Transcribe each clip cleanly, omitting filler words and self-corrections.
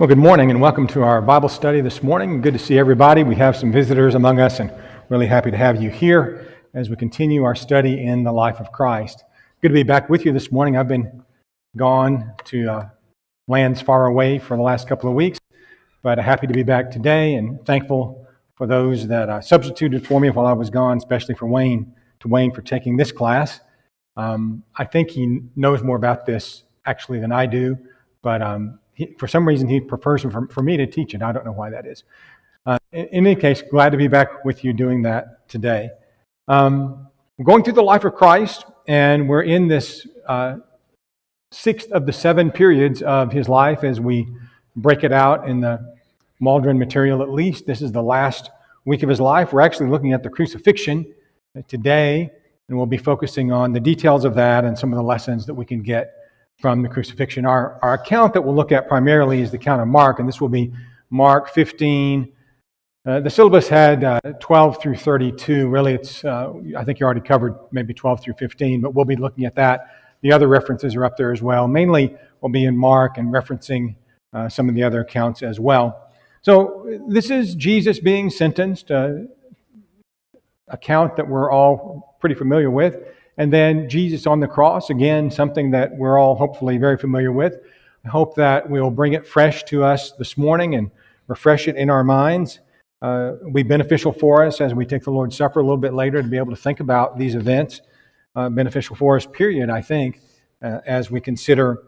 Well, good morning and welcome to our Bible study this morning. Good to see everybody. We have some visitors among us and really happy to have you here as we continue our study in the life of Christ. Good to be back with you this morning. I've been gone to lands far away for the last couple of weeks, but happy to be back today and thankful for those that substituted for me while I was gone, especially for Wayne for taking this class. I think he knows more about this actually than I do, but for some reason, he prefers for me to teach it. I don't know why that is. In any case, glad to be back with you doing that today. We're going through the life of Christ, and we're in this sixth of the 7 periods of his life as we break it out in the Mauldin material at least. This is the last week of his life. We're actually looking at the crucifixion today, and we'll be focusing on the details of that and some of the lessons that we can get from the crucifixion. Our account that we'll look at primarily is the account of Mark, and this will be Mark 15. The syllabus had 12 through 32. Really, it's I think you already covered maybe 12 through 15, but we'll be looking at that. The other references are up there as well. Mainly, we'll be in Mark and referencing some of the other accounts as well. So this is Jesus being sentenced, account that we're all pretty familiar with. And then Jesus on the cross, again, something that we're all hopefully very familiar with. I hope that we'll bring it fresh to us this morning and refresh it in our minds. It'll be beneficial for us as we take the Lord's Supper a little bit later to be able to think about these events. Beneficial for us, period, I think, as we consider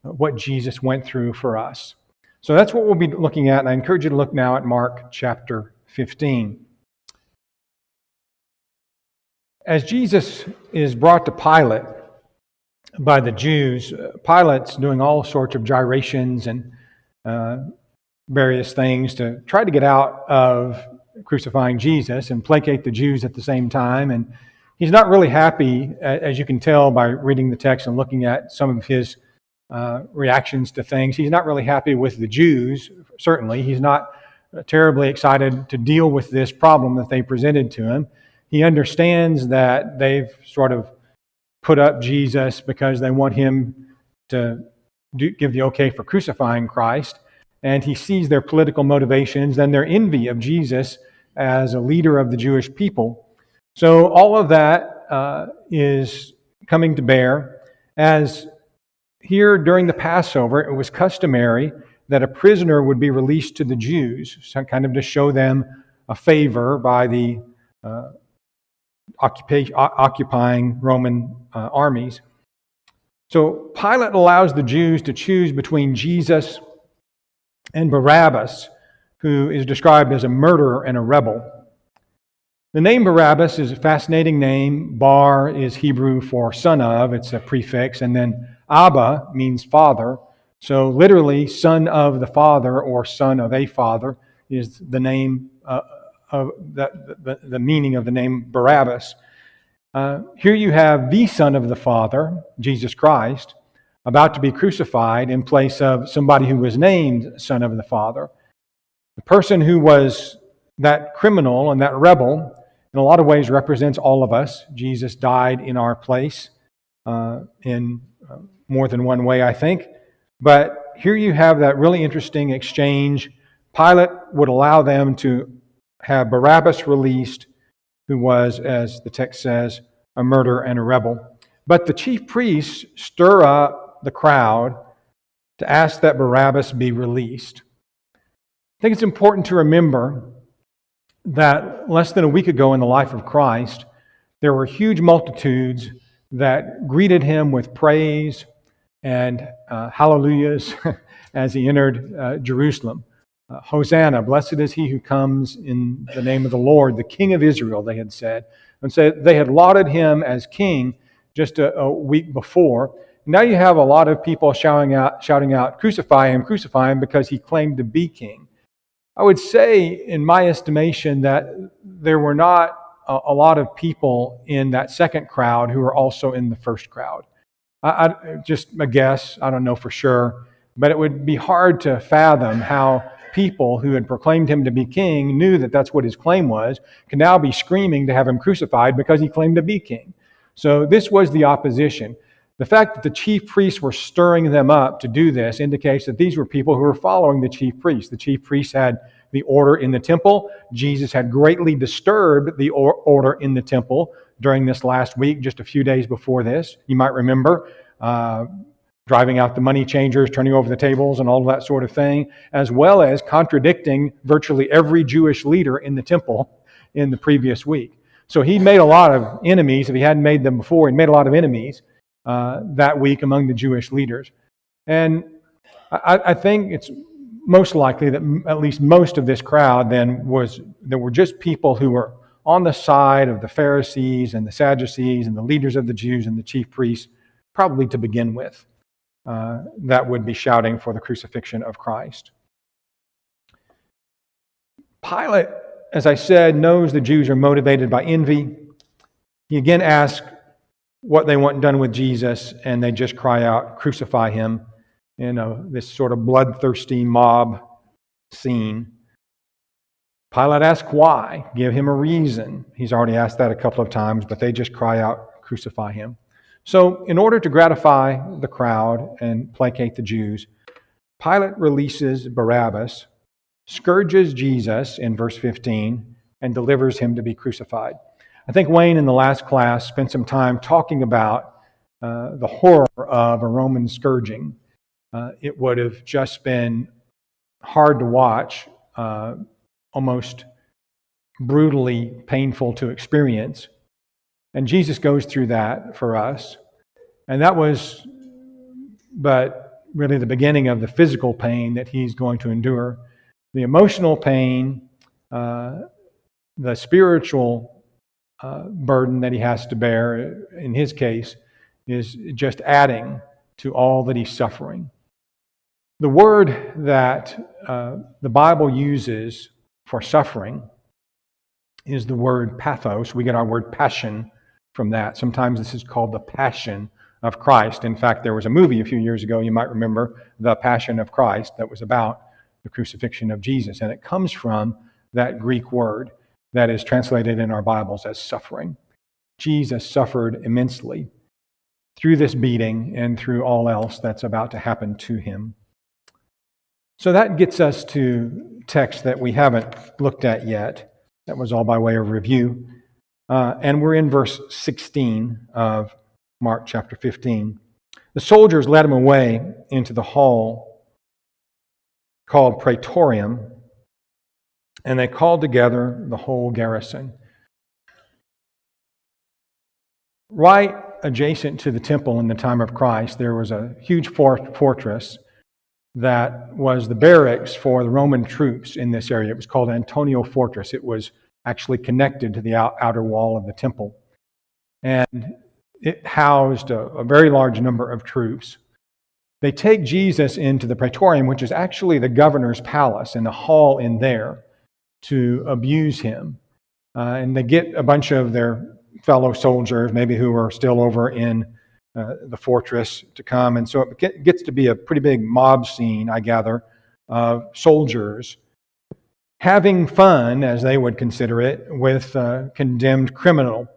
what Jesus went through for us. So that's what we'll be looking at, and I encourage you to look now at Mark chapter 15. As Jesus is brought to Pilate by the Jews, Pilate's doing all sorts of gyrations and various things to try to get out of crucifying Jesus and placate the Jews at the same time. And he's not really happy, as you can tell by reading the text and looking at some of his reactions to things. He's not really happy with the Jews, certainly. He's not terribly excited to deal with this problem that they presented to him. He understands that they've sort of put up Jesus because they want him to give the okay for crucifying Christ. And he sees their political motivations and their envy of Jesus as a leader of the Jewish people. So all of that is coming to bear as here during the Passover, it was customary that a prisoner would be released to the Jews, kind of to show them a favor by the occupying Roman armies. So Pilate allows the Jews to choose between Jesus and Barabbas, who is described as a murderer and a rebel. The name Barabbas is a fascinating name. Bar is Hebrew for son of, it's a prefix, and then Abba means father. So literally, son of the father or son of a father is the name of the meaning of the name Barabbas. Here you have the Son of the Father, Jesus Christ, about to be crucified in place of somebody who was named Son of the Father. The person who was that criminal and that rebel, in a lot of ways represents all of us. Jesus died in our place in more than one way, I think. But here you have that really interesting exchange. Pilate would allow them to have Barabbas released, who was, as the text says, a murderer and a rebel. But the chief priests stir up the crowd to ask that Barabbas be released. I think it's important to remember that less than a week ago in the life of Christ, there were huge multitudes that greeted him with praise and hallelujahs as he entered Jerusalem. Hosanna, blessed is he who comes in the name of the Lord, the King of Israel, they had said. And so they had lauded him as king just a week before. Now you have a lot of people shouting out, crucify him, because he claimed to be king. I would say, in my estimation, that there were not a lot of people in that second crowd who were also in the first crowd. Just a guess, I don't know for sure, but it would be hard to fathom how people who had proclaimed him to be king knew that that's what his claim was, can now be screaming to have him crucified because he claimed to be king. So this was the opposition. The fact that the chief priests were stirring them up to do this indicates that these were people who were following the chief priests. The chief priests had the order in the temple. Jesus had greatly disturbed the order in the temple during this last week, just a few days before this. You might remember driving out the money changers, turning over the tables, and all of that sort of thing, as well as contradicting virtually every Jewish leader in the temple in the previous week. So he made a lot of enemies. If he hadn't made them before, he made a lot of enemies that week among the Jewish leaders. And I think it's most likely that at least most of this crowd then there were just people who were on the side of the Pharisees and the Sadducees and the leaders of the Jews and the chief priests, probably to begin with, that would be shouting for the crucifixion of Christ. Pilate, as I said, knows the Jews are motivated by envy. He again asks what they want done with Jesus, and they just cry out, "Crucify him," in this sort of bloodthirsty mob scene. Pilate asks why, give him a reason. He's already asked that a couple of times, but they just cry out, "Crucify him." So in order to gratify the crowd and placate the Jews, Pilate releases Barabbas, scourges Jesus in verse 15, and delivers him to be crucified. I think Wayne in the last class spent some time talking about the horror of a Roman scourging. It would have just been hard to watch, almost brutally painful to experience. And Jesus goes through that for us. And that was but really the beginning of the physical pain that he's going to endure. The emotional pain, the spiritual burden that he has to bear, in his case, is just adding to all that he's suffering. The word that the Bible uses for suffering is the word pathos. We get our word passion from that. Sometimes this is called the Passion of Christ. In fact, there was a movie a few years ago, you might remember, The Passion of Christ, that was about the crucifixion of Jesus. And it comes from that Greek word that is translated in our Bibles as suffering. Jesus suffered immensely through this beating and through all else that's about to happen to him. So that gets us to text that we haven't looked at yet. That was all by way of review. And we're in verse 16 of Mark chapter 15. The soldiers led him away into the hall called Praetorium, and they called together the whole garrison. Right adjacent to the temple in the time of Christ, there was a huge fortress that was the barracks for the Roman troops in this area. It was called Antonia Fortress. It was actually connected to the outer wall of the temple. And it housed a very large number of troops. They take Jesus into the Praetorium, which is actually the governor's palace, and the hall in there, to abuse him. And they get a bunch of their fellow soldiers, maybe who are still over in the fortress, to come. And so it gets to be a pretty big mob scene, I gather, of soldiers having fun, as they would consider it, with a condemned criminal.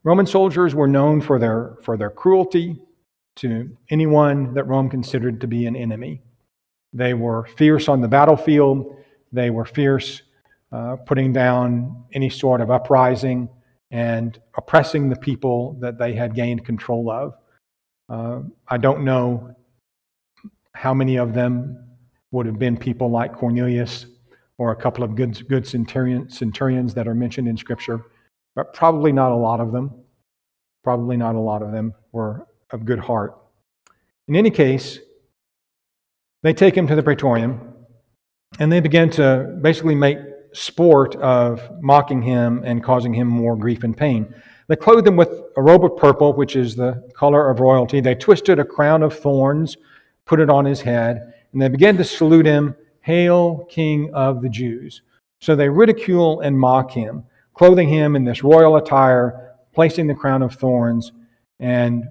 Roman soldiers were known for their cruelty to anyone that Rome considered to be an enemy. They were fierce on the battlefield. They were fierce putting down any sort of uprising and oppressing the people that they had gained control of. I don't know how many of them would have been people like Cornelius or a couple of good centurions that are mentioned in Scripture, but probably not a lot of them. Probably not a lot of them were of good heart. In any case, they take him to the Praetorium, and they begin to basically make sport of mocking him and causing him more grief and pain. They clothed him with a robe of purple, which is the color of royalty. They twisted a crown of thorns, put it on his head, and they began to salute him, "Hail, King of the Jews." So they ridicule and mock him, clothing him in this royal attire, placing the crown of thorns, and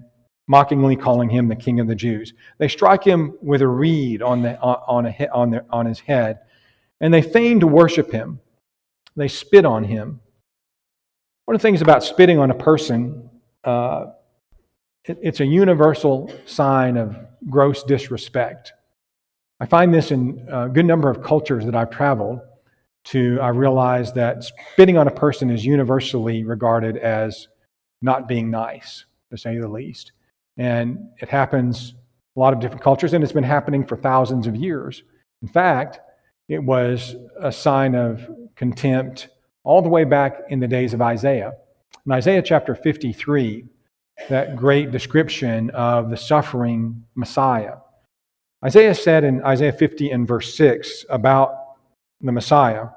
mockingly calling him the King of the Jews. They strike him with a reed on his head, and they feign to worship him. They spit on him. One of the things about spitting on a person it's a universal sign of gross disrespect. I find this in a good number of cultures that I've traveled to. I realize that spitting on a person is universally regarded as not being nice, to say the least. And it happens a lot of different cultures, and it's been happening for thousands of years. In fact, it was a sign of contempt all the way back in the days of Isaiah. In Isaiah chapter 53, that great description of the suffering Messiah, Isaiah said in Isaiah 50 and verse 6 about the Messiah,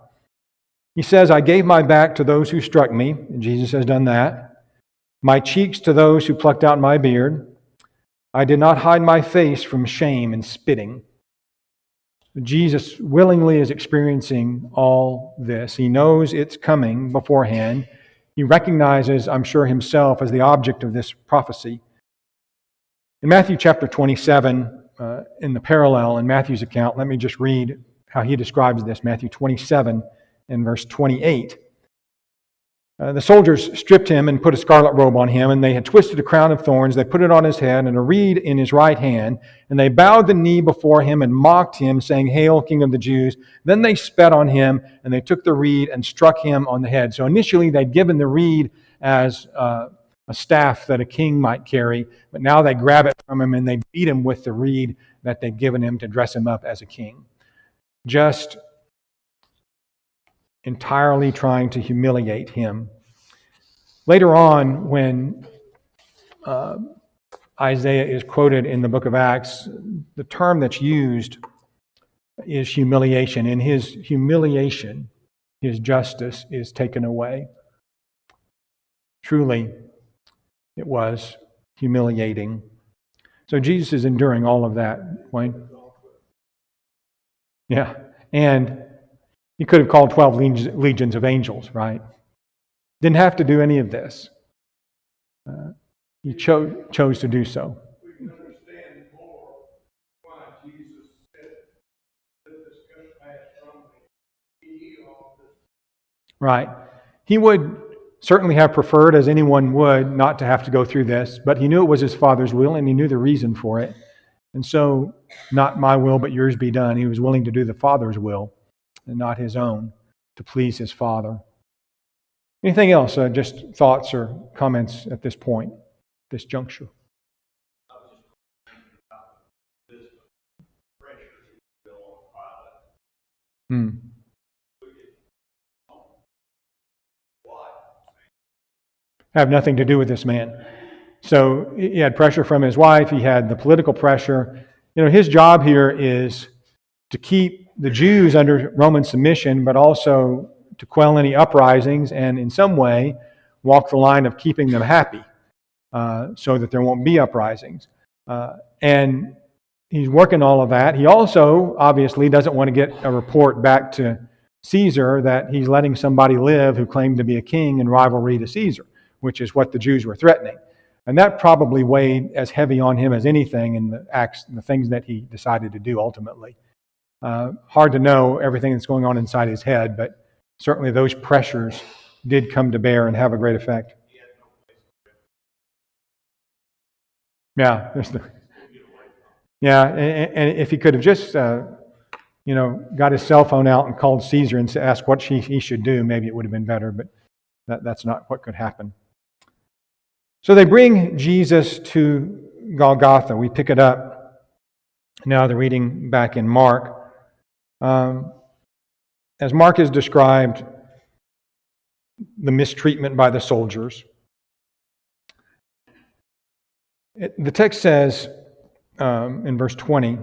he says, I gave my back to those who struck me, and Jesus has done that, my cheeks to those who plucked out my beard. I did not hide my face from shame and spitting. Jesus willingly is experiencing all this. He knows it's coming beforehand. He recognizes, I'm sure, himself as the object of this prophecy. In Matthew chapter 27, in the parallel in Matthew's account, let me just read how he describes this. Matthew 27 and verse 28. The soldiers stripped him and put a scarlet robe on him, and they had twisted a crown of thorns. They put it on his head and a reed in his right hand, and they bowed the knee before him and mocked him, saying, Hail, King of the Jews. Then they spat on him, and they took the reed and struck him on the head. So initially they'd given the reed as a staff that a king might carry, but now they grab it from him and they beat him with the reed that they'd given him to dress him up as a king. Just entirely trying to humiliate him. Later on, when Isaiah is quoted in the book of Acts, the term that's used is humiliation. In his humiliation, his justice is taken away. Truly, it was humiliating. So Jesus is enduring all of that, Wayne. Yeah, and he could have called 12 legions of angels, right? Didn't have to do any of this. He chose to do so. We can understand more why Jesus said, "Let this cup pass from me." Right. He would certainly have preferred, as anyone would, not to have to go through this, but he knew it was his Father's will, and he knew the reason for it. And so, not my will, but yours be done. He was willing to do the Father's will and not his own, to please his Father. Anything else? Just thoughts or comments at this point, this juncture? Have nothing to do with this man. So he had pressure from his wife. He had the political pressure. His job here is to keep the Jews under Roman submission, but also to quell any uprisings and in some way walk the line of keeping them happy so that there won't be uprisings. And he's working all of that. He also obviously doesn't want to get a report back to Caesar that he's letting somebody live who claimed to be a king in rivalry to Caesar, which is what the Jews were threatening. And that probably weighed as heavy on him as anything in the acts and the things that he decided to do ultimately. Hard to know everything that's going on inside his head, but certainly those pressures did come to bear and have a great effect. Yeah, and if he could have just, got his cell phone out and called Caesar and asked what he should do, maybe it would have been better, but that's not what could happen. So they bring Jesus to Golgotha. We pick it up now, the reading back in Mark. As Mark has described the mistreatment by the soldiers, the text says in verse 20,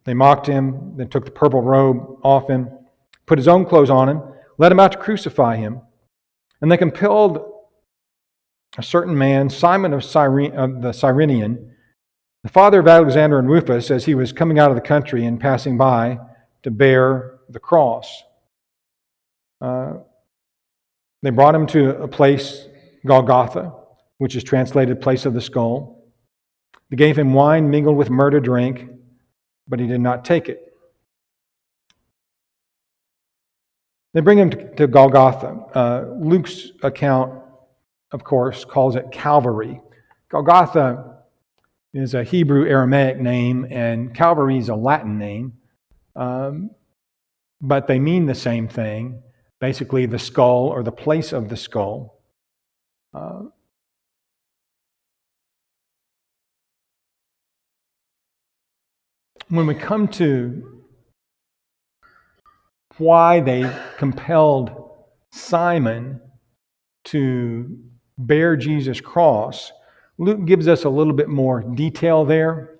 they mocked him, then took the purple robe off him, put his own clothes on him, led him out to crucify him. And they compelled a certain man, Simon of the Cyrenian, the father of Alexander and Rufus, as he was coming out of the country and passing by, to bear the cross. They brought him to a place, Golgotha, which is translated place of the skull. They gave him wine mingled with myrrh to drink, but he did not take it. They bring him to Golgotha. Luke's account, of course, calls it Calvary. Golgotha is a Hebrew Aramaic name, and Calvary is a Latin name, but they mean the same thing, basically the skull or the place of the skull. When we come to why they compelled Simon to bear Jesus' cross, Luke gives us a little bit more detail there.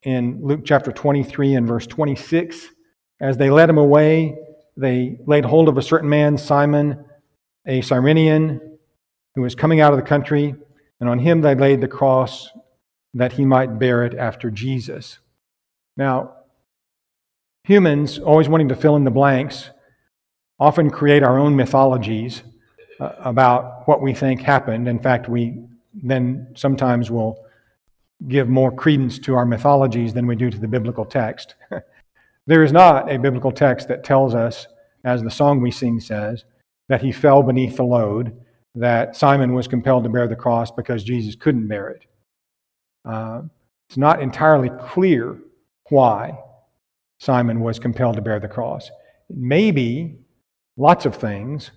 In Luke chapter 23 and verse 26, as they led him away, they laid hold of a certain man, Simon, a Cyrenian, who was coming out of the country, and on him they laid the cross that he might bear it after Jesus. Now, humans, always wanting to fill in the blanks, often create our own mythologies about what we think happened. In fact, we then sometimes will give more credence to our mythologies than we do to the biblical text. There is not a biblical text that tells us, as the song we sing says, that he fell beneath the load, that Simon was compelled to bear the cross because Jesus couldn't bear it. It's not entirely clear why Simon was compelled to bear the cross. Maybe lots of things.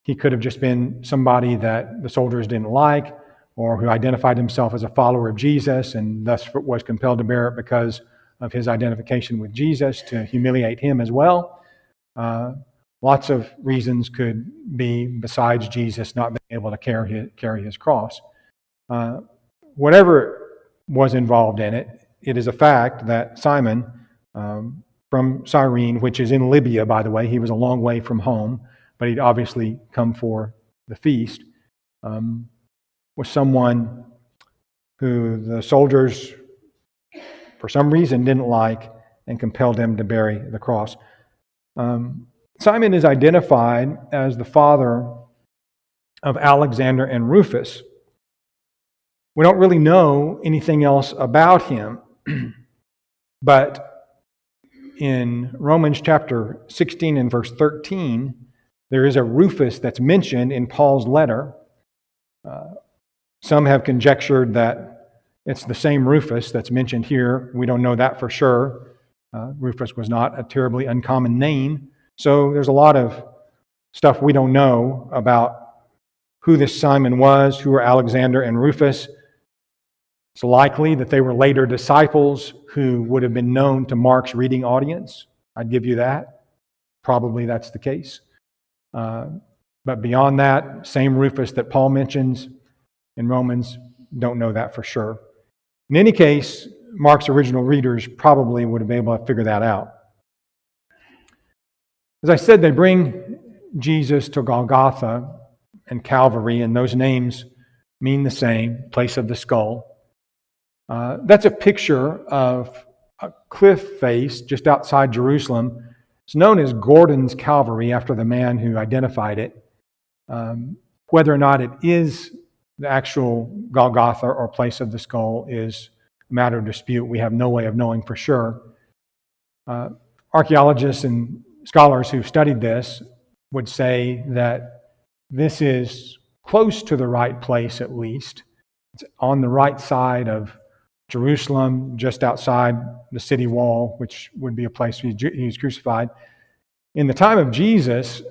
He could have just been somebody that the soldiers didn't like, or who identified himself as a follower of Jesus and thus was compelled to bear it because of his identification with Jesus, to humiliate him as well. Lots of reasons could be besides Jesus not being able to carry his cross. Whatever was involved in it, it is a fact that Simon, from Cyrene, which is in Libya, by the way, he was a long way from home, but he'd obviously come for the feast, was someone who the soldiers, for some reason, didn't like and compelled him to bear the cross. Simon is identified as the father of Alexander and Rufus. We don't really know anything else about him, but in Romans chapter 16 and verse 13, there is a Rufus that's mentioned in Paul's letter. Some have conjectured that it's the same Rufus that's mentioned here. We don't know that for sure. Rufus was not a terribly uncommon name. So there's a lot of stuff we don't know about who this Simon was, who were Alexander and Rufus. It's likely that they were later disciples who would have been known to Mark's reading audience. I'd give you that. Probably that's the case. But beyond that, same Rufus that Paul mentions in Romans, don't know that for sure. In any case, Mark's original readers probably would have been able to figure that out. As I said, they bring Jesus to Golgotha and Calvary, and those names mean the same, place of the skull. That's a picture of a cliff face just outside Jerusalem. It's known as Gordon's Calvary, after the man who identified it. Whether or not it is the actual Golgotha or place of the skull is a matter of dispute. We have no way of knowing for sure. Archaeologists and scholars who've studied this would say that this is close to the right place, at least. It's on the right side of Jerusalem, just outside the city wall, which would be a place he was crucified. In the time of Jesus,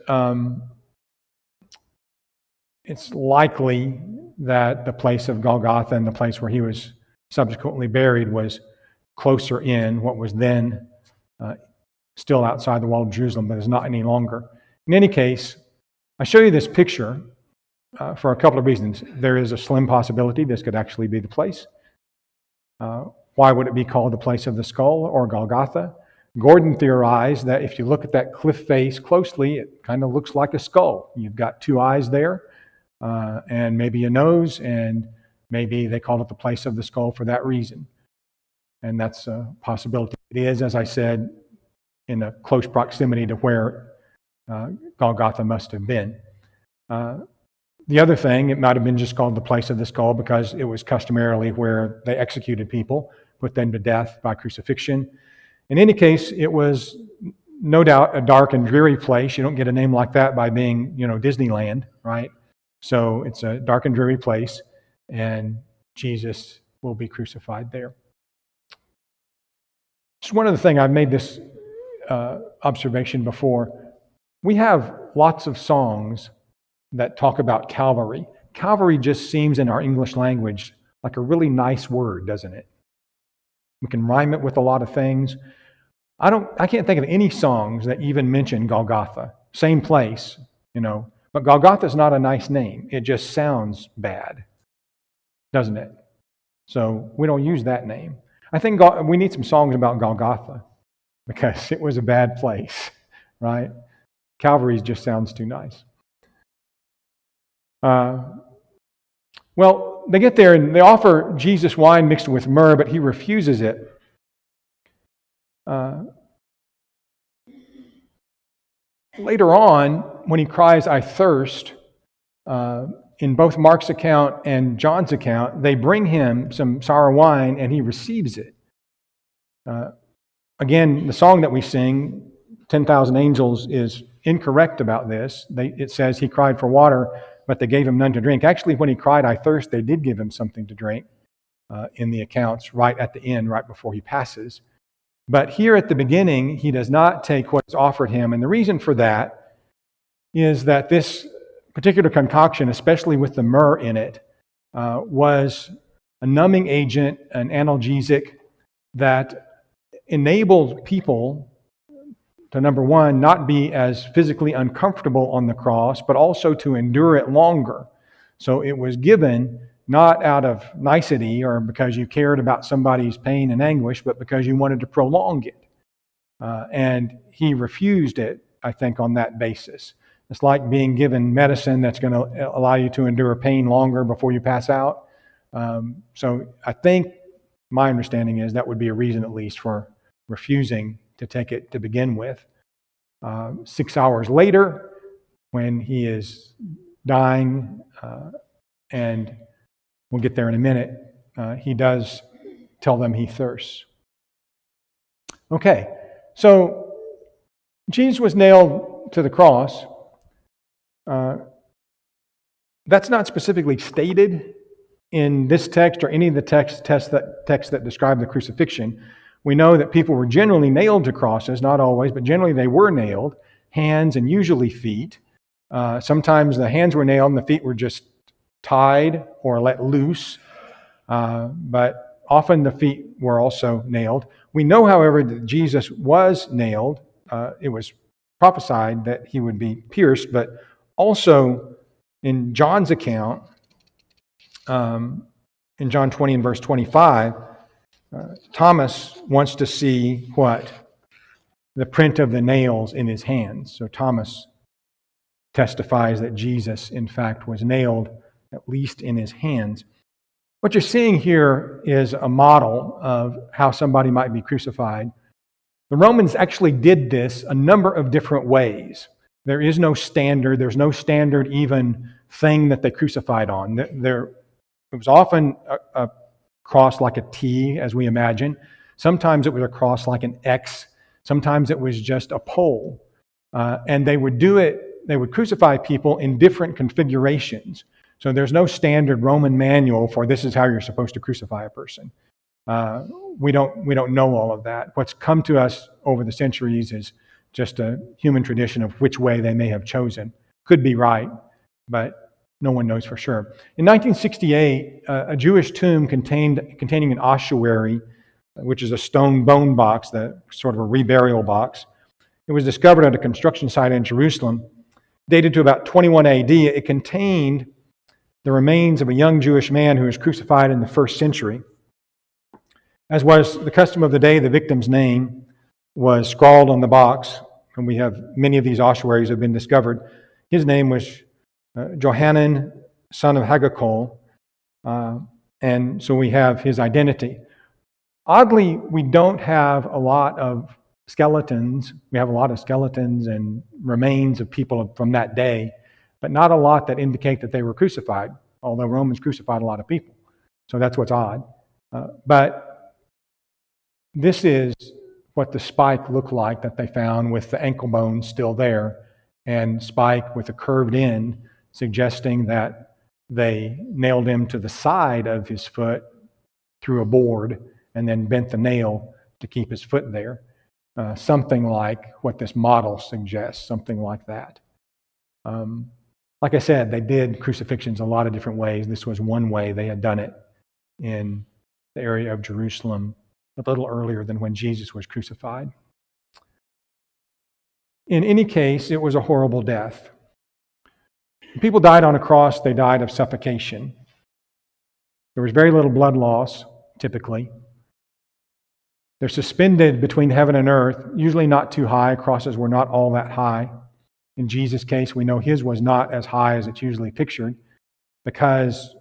it's likely that the place of Golgotha and the place where he was subsequently buried was closer in, what was then still outside the wall of Jerusalem, but is not any longer. In any case, I show you this picture for a couple of reasons. There is a slim possibility this could actually be the place. Why would it be called the place of the skull or Golgotha? Gordon theorized that if you look at that cliff face closely, it kind of looks like a skull. You've got two eyes there, and maybe a nose, and maybe they called it the place of the skull for that reason. And that's a possibility. It is, as I said, in a close proximity to where Golgotha must have been. The other thing, it might have been just called the place of the skull because it was customarily where they executed people, put them to death by crucifixion. In any case, it was no doubt a dark and dreary place. You don't get a name like that by being, Disneyland, right? So it's a dark and dreary place, and Jesus will be crucified there. Just one other thing, I've made this observation before. We have lots of songs that talk about Calvary. Calvary just seems in our English language like a really nice word, doesn't it? We can rhyme it with a lot of things. I can't think of any songs that even mention Golgotha. Same place, but Golgotha is not a nice name. It just sounds bad, doesn't it? So we don't use that name. I think we need some songs about Golgotha because it was a bad place, right? Calvary just sounds too nice. Well, they get there and they offer Jesus wine mixed with myrrh, but he refuses it. Later on, when he cries, "I thirst," in both Mark's account and John's account, they bring him some sour wine and he receives it. Again, the song that we sing, 10,000 Angels, is incorrect about this. It says he cried for water, but they gave him none to drink. Actually, when he cried, "I thirst," they did give him something to drink in the accounts right at the end, right before he passes. But here at the beginning, he does not take what is offered him. And the reason for that is that this particular concoction, especially with the myrrh in it, was a numbing agent, an analgesic that enabled people to, number one, not be as physically uncomfortable on the cross, but also to endure it longer. So it was given not out of nicety or because you cared about somebody's pain and anguish, but because you wanted to prolong it. And he refused it, I think, on that basis. It's like being given medicine that's going to allow you to endure pain longer before you pass out. So I think my understanding is that would be a reason, at least, for refusing to take it to begin with. 6 hours later, when he is dying, and we'll get there in a minute, he does tell them he thirsts. Okay, so Jesus was nailed to the cross. That's not specifically stated in this text or any of the texts that describe the crucifixion. We know that people were generally nailed to crosses, not always, but generally they were nailed, hands and usually feet. Sometimes the hands were nailed and the feet were just tied or let loose, but often the feet were also nailed. We know, however, that Jesus was nailed. It was prophesied that he would be pierced, but also in John's account, in John 20 and verse 25, Thomas wants to see what? The print of the nails in his hands. So Thomas testifies that Jesus, in fact, was nailed, at least in his hands. What you're seeing here is a model of how somebody might be crucified. The Romans actually did this a number of different ways. There is no standard. There's no standard even thing that they crucified on. It was often a cross like a T, as we imagine. Sometimes it was a cross like an X. Sometimes it was just a pole. And they would do it, they would crucify people in different configurations. So there's no standard Roman manual for this is how you're supposed to crucify a person. We don't know all of that. What's come to us over the centuries is just a human tradition of which way they may have chosen. Could be right, but no one knows for sure. In 1968, a Jewish tomb containing an ossuary, which is a stone bone box, sort of a reburial box, it was discovered at a construction site in Jerusalem, dated to about 21 AD. It contained the remains of a young Jewish man who was crucified in the first century. As was the custom of the day, the victim's name was scrawled on the box, and we have many of these ossuaries have been discovered. His name was Johanan, son of Haggakol, and so we have his identity. Oddly, we don't have a lot of skeletons. We have a lot of skeletons and remains of people from that day, but not a lot that indicate that they were crucified, although Romans crucified a lot of people. So that's what's odd. But this is what the spike looked like that they found with the ankle bone still there, and spike with a curved end, suggesting that they nailed him to the side of his foot through a board and then bent the nail to keep his foot there. Something like what this model suggests, something like that. Like I said, they did crucifixions a lot of different ways. This was one way they had done it in the area of Jerusalem a little earlier than when Jesus was crucified. In any case, it was a horrible death. When people died on a cross, they died of suffocation. There was very little blood loss, typically. They're suspended between heaven and earth, usually not too high. Crosses were not all that high. In Jesus' case, we know his was not as high as it's usually pictured, because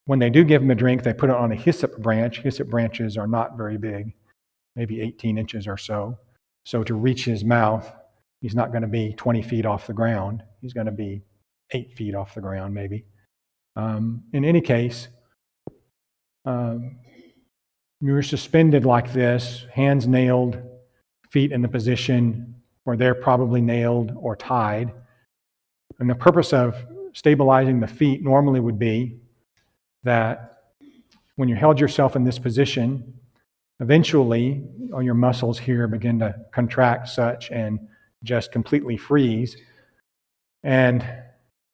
when they do give him a drink, they put it on a hyssop branch. Hyssop branches are not very big, maybe 18 inches or so. So to reach his mouth, he's not going to be 20 feet off the ground. He's going to be 8 feet off the ground, maybe. In any case, you were suspended like this, hands nailed, feet in the position where they're probably nailed or tied. And the purpose of stabilizing the feet normally would be that when you held yourself in this position, eventually all your muscles here begin to contract such and just completely freeze, and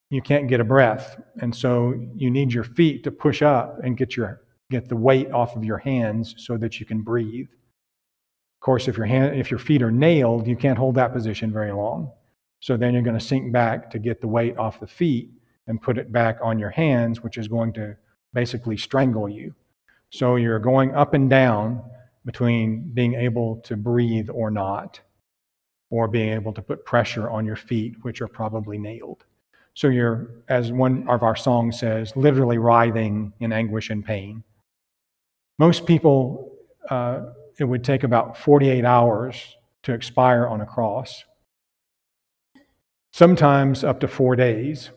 you can't get a breath. And so you need your feet to push up and get the weight off of your hands so that you can breathe. Of course, if your feet are nailed, you can't hold that position very long. So then you're going to sink back to get the weight off the feet and put it back on your hands, which is going to basically strangle you. So you're going up and down between being able to breathe or not, or being able to put pressure on your feet, which are probably nailed. So you're, as one of our songs says, literally writhing in anguish and pain. Most people, it would take about 48 hours to expire on a cross. Sometimes up to 4 days.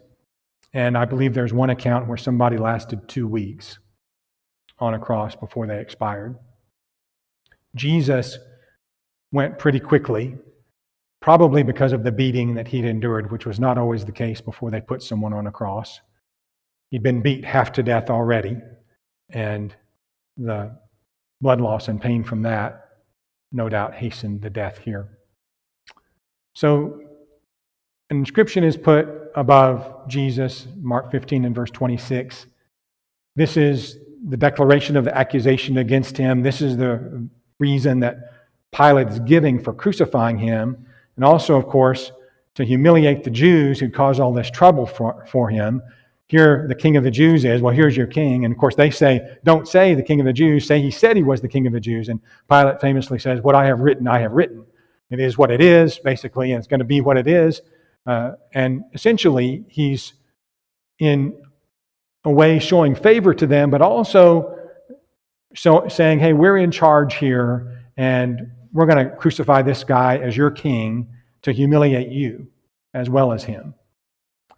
And I believe there's one account where somebody lasted 2 weeks on a cross before they expired. Jesus went pretty quickly, probably because of the beating that he'd endured, which was not always the case before they put someone on a cross. He'd been beat half to death already, and the blood loss and pain from that no doubt hastened the death here. So an inscription is put above Jesus, Mark 15 and verse 26. This is the declaration of the accusation against him. This is the reason that Pilate is giving for crucifying him. And also, of course, to humiliate the Jews who caused all this trouble for him. Here, the king of the Jews is, well, here's your king. And of course, they say, don't say the king of the Jews, say he said he was the king of the Jews. And Pilate famously says, what I have written, I have written. It is what it is, basically, and it's going to be what it is. And essentially, he's in a way showing favor to them, but also saying, hey, we're in charge here, and we're going to crucify this guy as your king to humiliate you as well as him.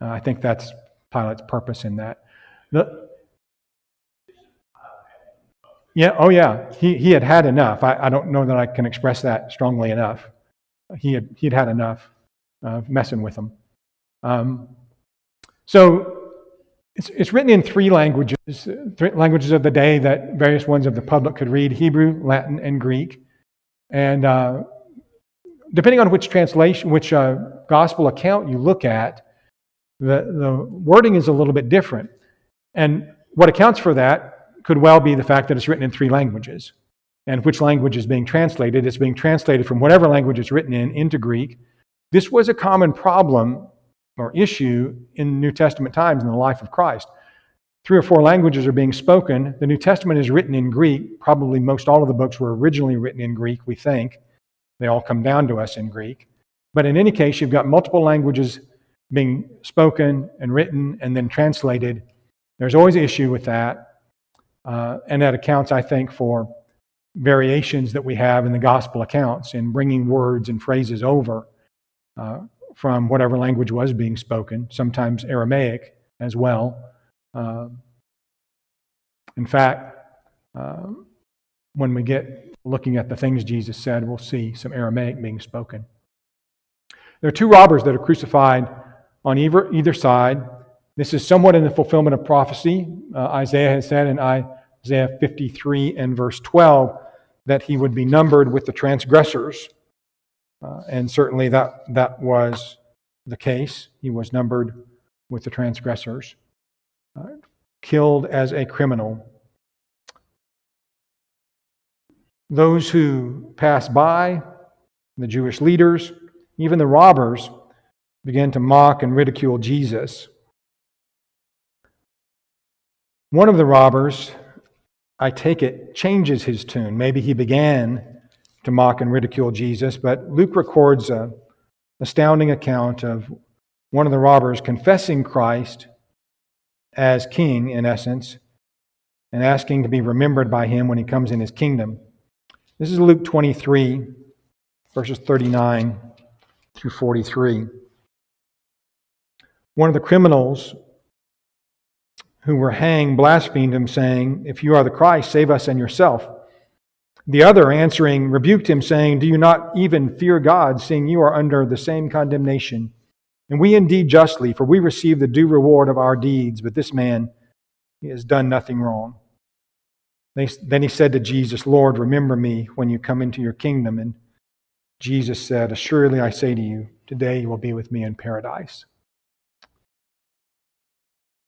I think that's Pilate's purpose in that. He had had enough. I don't know that I can express that strongly enough. He'd had enough of messing with them. So it's written in three languages of the day that various ones of the public could read: Hebrew, Latin, and Greek. And depending on which translation, which gospel account you look at, the wording is a little bit different. And what accounts for that could well be the fact that it's written in three languages. And which language is being translated? It's being translated from whatever language it's written in into Greek. This was a common problem or issue in New Testament times in the life of Christ. 3 or 4 languages are being spoken. The New Testament is written in Greek. Probably most all of the books were originally written in Greek, we think. They all come down to us in Greek. But in any case, you've got multiple languages being spoken and written and then translated. There's always an issue with that. And that accounts, I think, for variations that we have in the gospel accounts in bringing words and phrases over from whatever language was being spoken, sometimes Aramaic as well. In fact, when we get looking at the things Jesus said, we'll see some Aramaic being spoken. There are 2 robbers that are crucified on either side. This is somewhat in the fulfillment of prophecy. Isaiah has said in Isaiah 53 and verse 12 that he would be numbered with the transgressors. And certainly that was the case. He was numbered with the transgressors, killed as a criminal. Those who passed by, the Jewish leaders, even the robbers, began to mock and ridicule Jesus. One of the robbers, I take it, changes his tune. Maybe he began to mock and ridicule Jesus, but Luke records an astounding account of one of the robbers confessing Christ as king, in essence, and asking to be remembered by him when he comes in his kingdom. This is Luke 23, verses 39 through 43. One of the criminals who were hanged blasphemed him, saying, "If you are the Christ, save us and yourself." The other, answering, rebuked him, saying, "Do you not even fear God, seeing you are under the same condemnation? And we indeed justly, for we receive the due reward of our deeds, but this man, he has done nothing wrong." Then he said to Jesus, "Lord, remember me when you come into your kingdom." And Jesus said, "Assuredly I say to you, today you will be with me in paradise."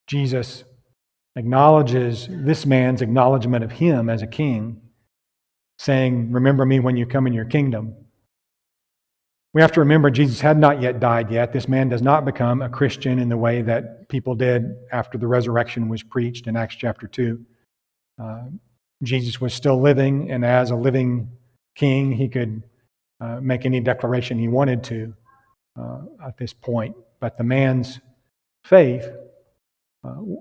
Jesus acknowledges this man's acknowledgement of him as a king, saying, "Remember me when you come in your kingdom." We have to remember Jesus had not yet died yet. This man does not become a Christian in the way that people did after the resurrection was preached in Acts chapter 2. Jesus was still living, and as a living king, he could make any declaration he wanted to at this point. But the man's faith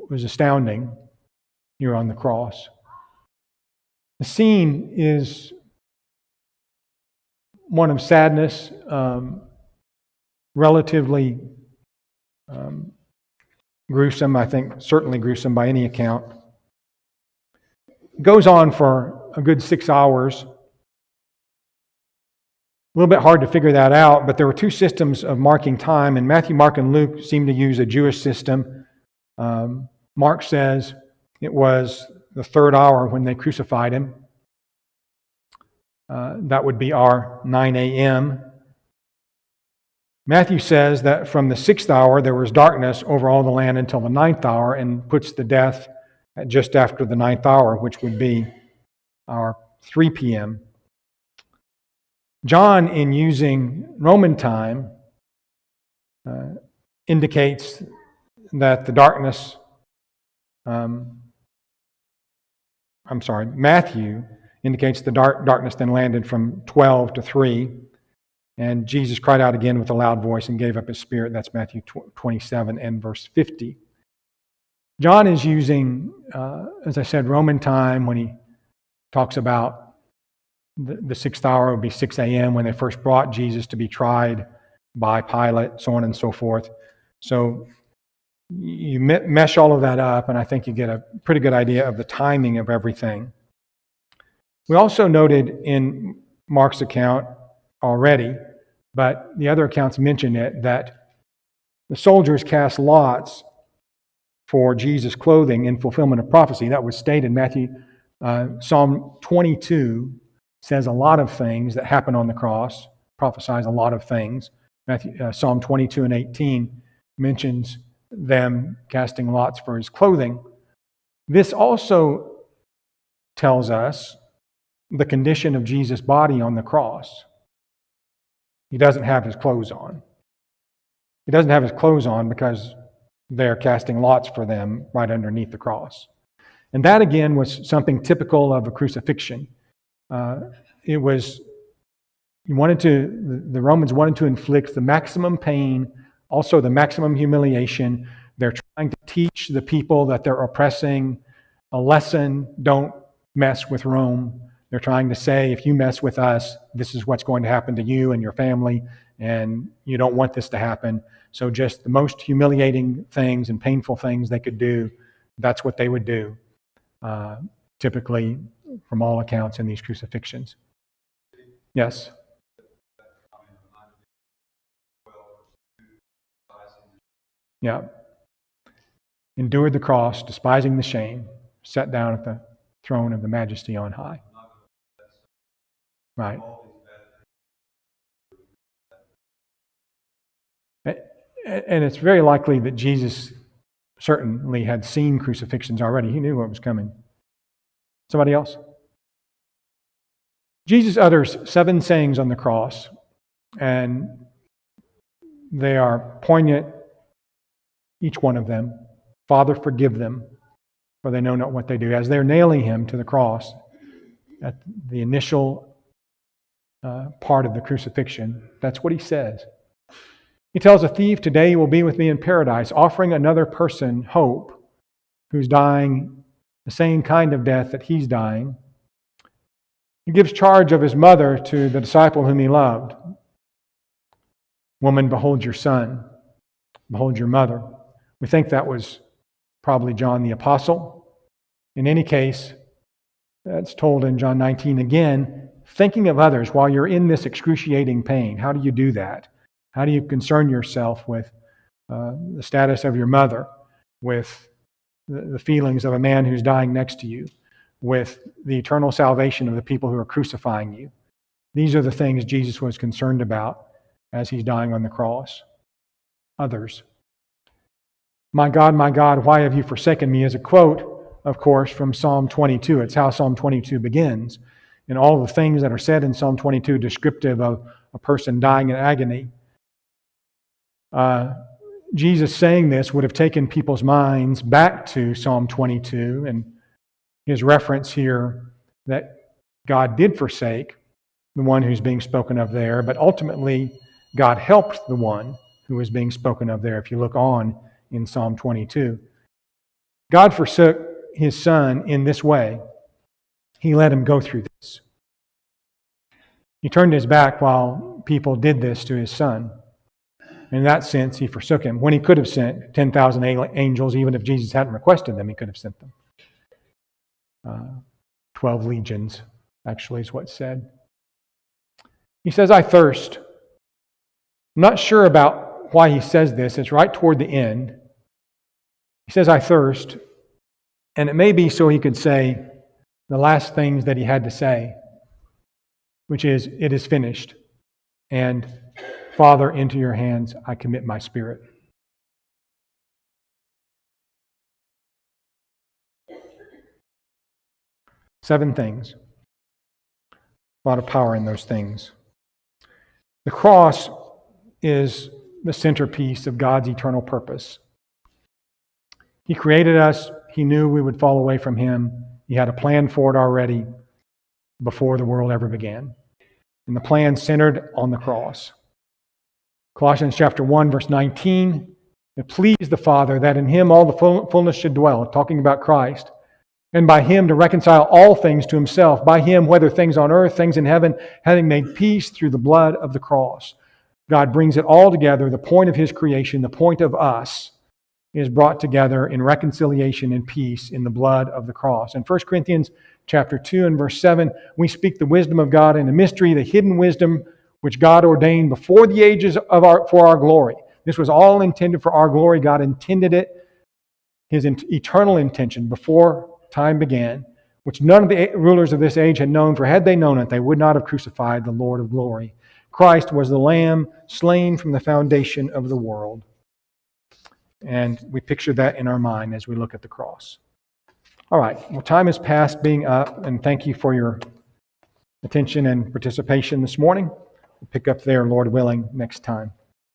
was astounding here on the cross. The scene is one of sadness, relatively gruesome, I think, certainly gruesome by any account. It goes on for a good 6 hours. A little bit hard to figure that out, but there were two systems of marking time, and Matthew, Mark, and Luke seem to use a Jewish system. Mark says it was the third hour when they crucified him. That would be our 9 a.m. Matthew says that from the 6th hour there was darkness over all the land until the 9th hour, and puts the death at just after the 9th hour, which would be our 3 p.m. John, in using Roman time, indicates that the darkness, Matthew indicates the darkness then landed from 12 to 3, and Jesus cried out again with a loud voice and gave up his spirit. That's Matthew 27 and verse 50. John is using, as I said, Roman time when he talks about the 6th hour would be 6 a.m. when they first brought Jesus to be tried by Pilate, so on and so forth. So you mesh all of that up, and I think you get a pretty good idea of the timing of everything. We also noted in Mark's account already, but the other accounts mention it, that the soldiers cast lots for Jesus' clothing in fulfillment of prophecy. That was stated in Matthew. Psalm 22 says a lot of things that happen on the cross, prophesies a lot of things. Psalm 22 and 18 mentions them casting lots for his clothing. This also tells us the condition of Jesus' body on the cross. He doesn't have his clothes on. He doesn't have his clothes on because they're casting lots for them right underneath the cross. And that, again, was something typical of a crucifixion. The Romans wanted to inflict the maximum pain, also the maximum humiliation. They're trying to teach the people that they're oppressing a lesson: don't mess with Rome. They're trying to say, if you mess with us, this is what's going to happen to you and your family, and you don't want this to happen. So just the most humiliating things and painful things they could do, that's what they would do, typically, from all accounts, in these crucifixions. Yes? Yeah. endured the cross, despising the shame, sat down at the throne of the Majesty on high. Right. And it's very likely that Jesus certainly had seen crucifixions already. He knew what was coming. Somebody else? Jesus utters 7 sayings on the cross, and they are poignant, each one of them. Father, forgive them, for they know not what they do. As they're nailing him to the cross, at the initial part of the crucifixion, that's what he says. He tells a thief, today you will be with me in paradise, offering another person hope who's dying the same kind of death that he's dying. He gives charge of his mother to the disciple whom he loved. Woman, behold your son. Behold your mother. We think that was probably John the Apostle. In any case, that's told in John 19 again, thinking of others while you're in this excruciating pain. How do you do that? How do you concern yourself with the status of your mother, with the feelings of a man who's dying next to you, with the eternal salvation of the people who are crucifying you? These are the things Jesus was concerned about as he's dying on the cross. Others. My God, why have you forsaken me? Is a quote, of course, from Psalm 22. It's how Psalm 22 begins. And all the things that are said in Psalm 22 descriptive of a person dying in agony. Jesus saying this would have taken people's minds back to Psalm 22 and his reference here that God did forsake the one who's being spoken of there, but ultimately God helped the one who is being spoken of there, if you look on in Psalm 22. God forsook his son in this way. He let him go through this. He turned his back while people did this to his son. In that sense, he forsook him. When he could have sent 10,000 angels, even if Jesus hadn't requested them, he could have sent them. 12 legions, actually, is what's said. He says, I thirst. I'm not sure about why he says this. It's right toward the end. He says, I thirst. And it may be so he could say the last things that he had to say, which is, it is finished. And Father, into your hands I commit my spirit. Seven things. A lot of power in those things. The cross is the centerpiece of God's eternal purpose. He created us. He knew we would fall away from him. He had a plan for it already before the world ever began. And the plan centered on the cross. Colossians chapter 1, verse 19, it pleased the Father that in him all the fullness should dwell, talking about Christ, and by him to reconcile all things to himself, by him, whether things on earth, things in heaven, having made peace through the blood of the cross. God brings it all together. The point of his creation, the point of us, is brought together in reconciliation and peace in the blood of the cross. In 1 Corinthians chapter 2 and verse 7, we speak the wisdom of God in a mystery, the hidden wisdom which God ordained before the ages for our glory. This was all intended for our glory. God intended it, his eternal intention, before time began, which none of the rulers of this age had known, for had they known it, they would not have crucified the Lord of glory. Christ was the Lamb slain from the foundation of the world. And we picture that in our mind as we look at the cross. All right, well, time is past being up, and thank you for your attention and participation this morning. We'll pick up there, Lord willing, next time.